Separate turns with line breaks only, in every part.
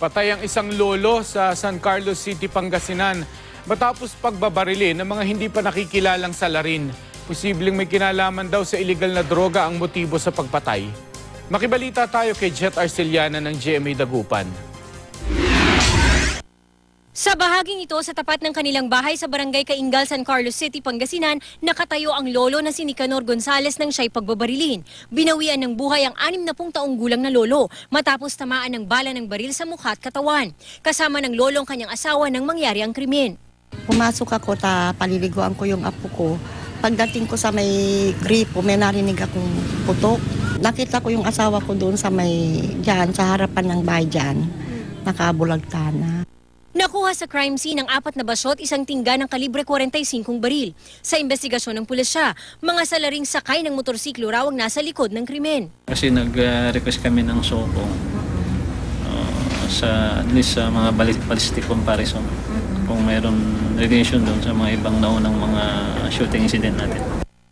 Patay ang isang lolo sa San Carlos City, Pangasinan matapos pagbabarili ng mga hindi pa nakikilalang salarin. Posibleng may kinalaman daw sa iligal na droga ang motibo sa pagpatay. Makibalita tayo kay Jet Arceliana ng GMA Dagupan.
Sa bahaging ito, sa tapat ng kanilang bahay sa Barangay Kaingal, San Carlos City, Pangasinan, nakatayo ang lolo na si Nicanor Gonzales nang siya'y pagbabarilin. Binawian ng buhay ang 60 taong gulang na lolo matapos tamaan ng bala ng baril sa mukha at katawan. Kasama ng lolo ang kanyang asawa nang mangyari ang krimen.
Pumasok ako, paliliguan ko yung apo ko. Pagdating ko sa may gripo, may narinig akong putok. Nakita ko yung asawa ko doon sa sa harapan ng bahay dyan. Nakabulagtana.
Nakuha sa crime scene ang 4 na basyot, isang tingga ng kalibre 45 baril. Sa investigasyon ng pulisya, mga salaring sakay ng motorsiklo raw ang nasa likod ng krimen.
Kasi nag-request kami ng SOCO at least sa mga ballistic comparison kung mayroon relation doon sa mga ibang naunang mga shooting incident natin.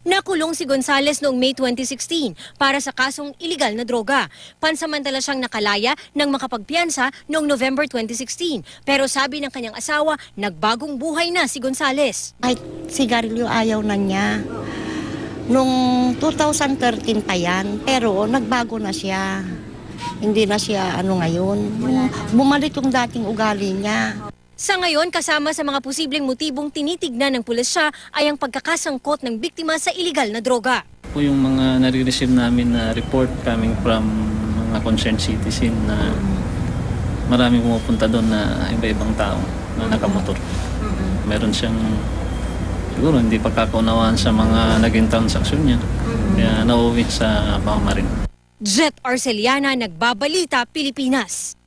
Nakulong si Gonzales noong May 2016 para sa kasong iligal na droga. Pansamantala siyang nakalaya nang makapagpiyansa noong November 2016. Pero sabi ng kanyang asawa, nagbagong buhay na si Gonzales.
Ay, sigarilyo ayaw na niya. Noong 2013 pa yan, pero nagbago na siya. Hindi na siya ngayon. Bumalik yung dating ugali niya.
Sa ngayon, kasama sa mga posibleng motibong tinitignan ng pulisya ay ang pagkakasangkot ng biktima sa iligal na droga.
Po yung mga nare-receive namin na report coming from mga concerned citizen na maraming pumupunta doon na iba-ibang tao na nakamotor. Meron siyang siguro hindi pagkakaunawaan sa mga naging transaksyon niya. Kaya nauwi sa pamamaril.
Jet Arceliana, Nagbabalita, Pilipinas.